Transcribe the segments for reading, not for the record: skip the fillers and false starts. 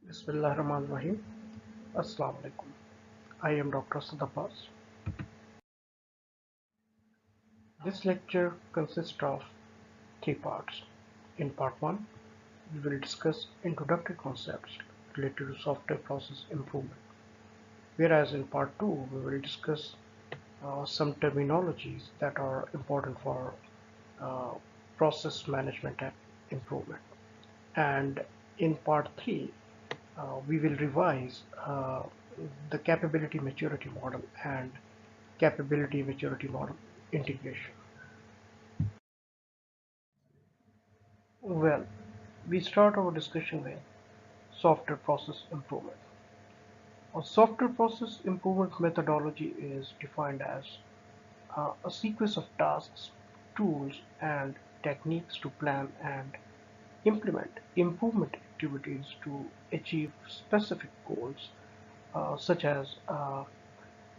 Bismillahirrahmanirrahim. Assalamu alaikum. I am Dr. Sadabas. This lecture consists of three parts. In part 1, we will discuss introductory concepts related to software process improvement, whereas in part 2, we will discuss some terminologies that are important for uh, process management and improvement. And in part 3, we will revise the capability maturity model and capability maturity model integration. Well, we start our discussion with software process improvement. A software process improvement methodology is defined as a sequence of tasks, tools, and techniques to plan and implement improvement activities to achieve specific goals, such as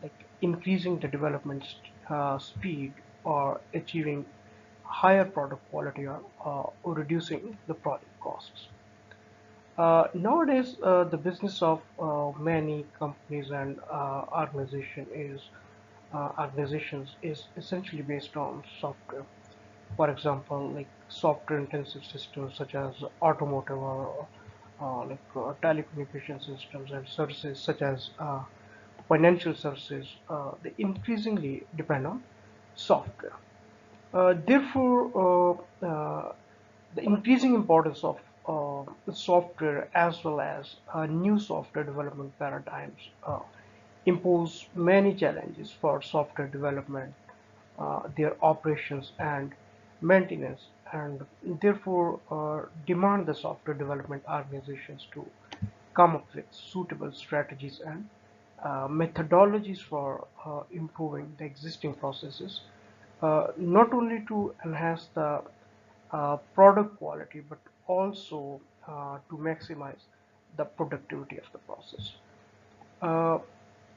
like increasing the development speed or achieving higher product quality or reducing the project costs. Nowadays, the business of many companies and organizations is essentially based on software. For example, like software-intensive systems such as automotive or telecommunication systems and services such as financial services, they increasingly depend on software. Therefore, the increasing importance of software as well as new software development paradigms impose many challenges for software development, their operations and maintenance, and therefore demand the software development organizations to come up with suitable strategies and methodologies for improving the existing processes, not only to enhance the product quality but also to maximize the productivity of the process. Uh,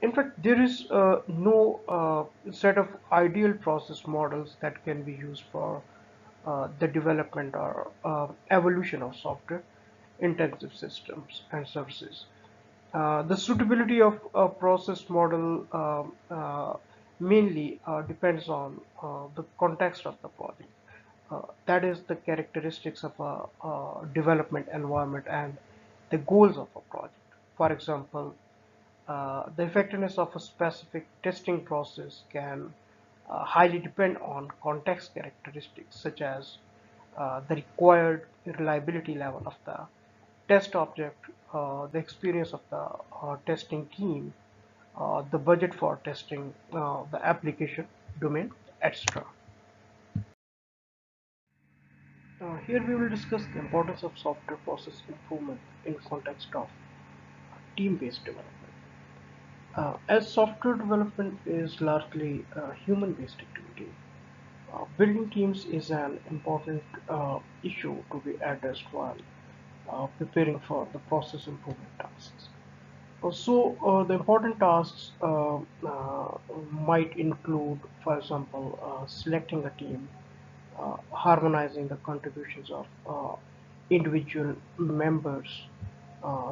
in fact, there is no set of ideal process models that can be used for the development or evolution of software intensive systems and services. The suitability of a process model mainly depends on the context of the project. That is the characteristics of a development environment and the goals of a project. For example, the effectiveness of a specific testing process can highly depend on context characteristics such as the required reliability level of the test object, the experience of the testing team, the budget for testing, the application domain, etc. Here we will discuss the importance of software process improvement in context of team-based development. As software development is largely a human-based activity, building teams is an important issue to be addressed while preparing for the process improvement tasks. The important tasks might include, for example, selecting a team, harmonizing the contributions of individual members,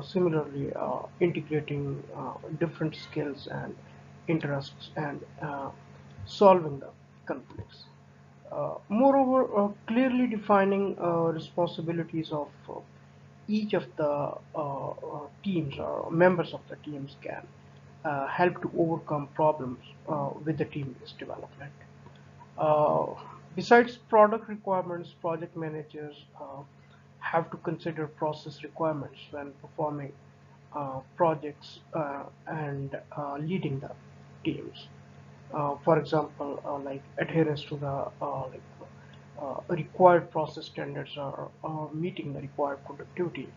similarly integrating different skills and interests and solving the conflicts. Moreover, clearly defining responsibilities of each of the teams or members of the teams can help to overcome problems with the team-based development. Uh, Besides product requirements, project managers have to consider process requirements when performing projects and leading the teams. For example, like adherence to the required process standards or meeting the required productivity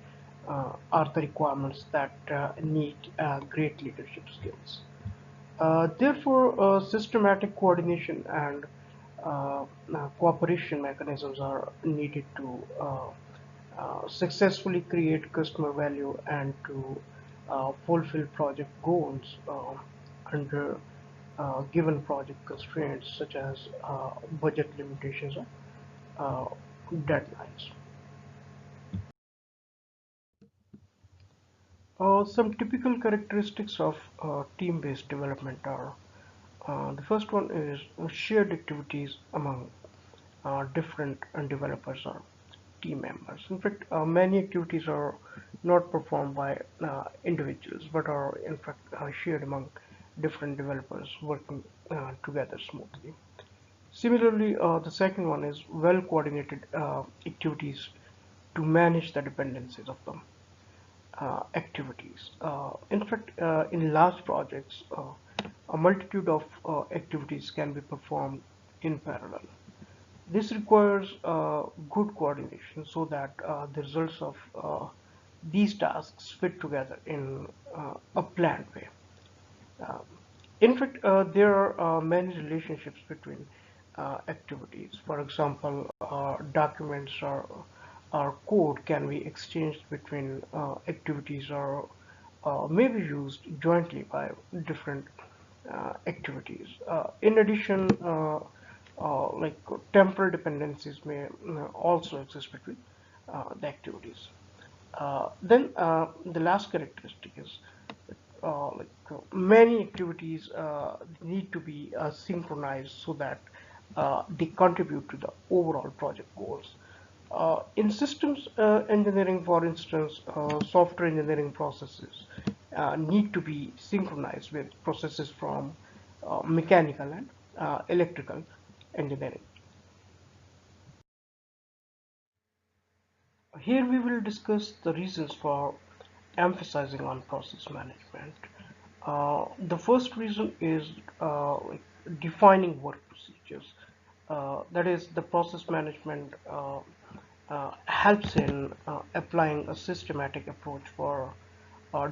are the requirements that need great leadership skills. Therefore, systematic coordination and cooperation mechanisms are needed to successfully create customer value and to fulfill project goals under given project constraints such as budget limitations or deadlines. Some typical characteristics of team-based development are the first one is shared activities among different developers or team members. In fact, many activities are not performed by individuals but are in fact shared among different developers working together smoothly. Similarly, the second one is well coordinated activities to manage the dependencies of them activities. In fact, in large projects, a multitude of activities can be performed in parallel. This requires good coordination so that the results of these tasks fit together in a planned way. Um, in fact, there are many relationships between activities. For example, documents or code can be exchanged between activities or may be used jointly by different activities. In addition, like temporal dependencies may also exist between the activities. Then the last characteristic is many activities need to be synchronized so that they contribute to the overall project goals. In systems engineering, for instance, software engineering processes need to be synchronized with processes from mechanical and electrical engineering. Here we will discuss the reasons for emphasizing on process management. The first reason is like defining work procedures. That is, the process management helps in applying a systematic approach for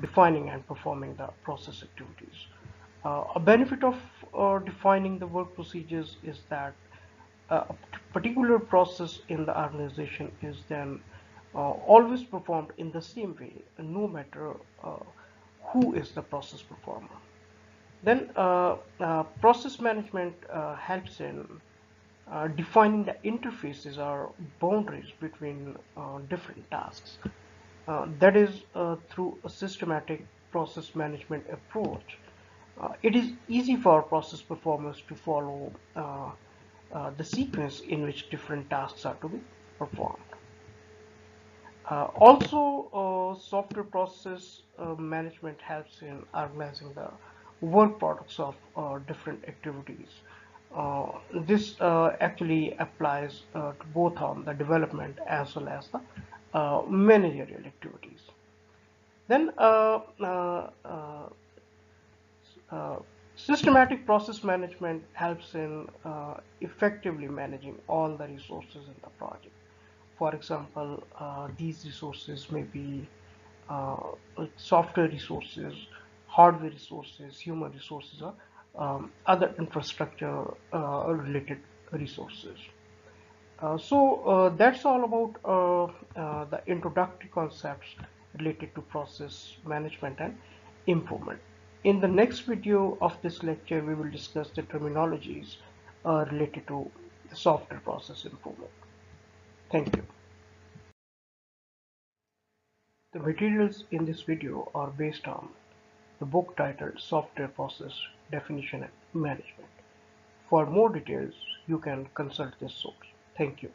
defining and performing the process activities. A benefit of defining the work procedures is that a particular process in the organization is then always performed in the same way, no matter who is the process performer. Then process management helps in defining the interfaces or boundaries between different tasks. That is through a systematic process management approach. It is easy for process performers to follow the sequence in which different tasks are to be performed. Also, software process management helps in organizing the work products of different activities. This actually applies to both on the development as well as the managerial activities. Then uh, systematic process management helps in effectively managing all the resources in the project. For example, these resources may be uh, like software resources, hardware resources, human resources, or other infrastructure related resources. So that's all about the introductory concepts related to process management and improvement. In the next video of this lecture, we will discuss the terminologies related to software process improvement. Thank you. The materials in this video are based on the book titled Software Process Definition and Management. For more details, you can consult this source. Thank you.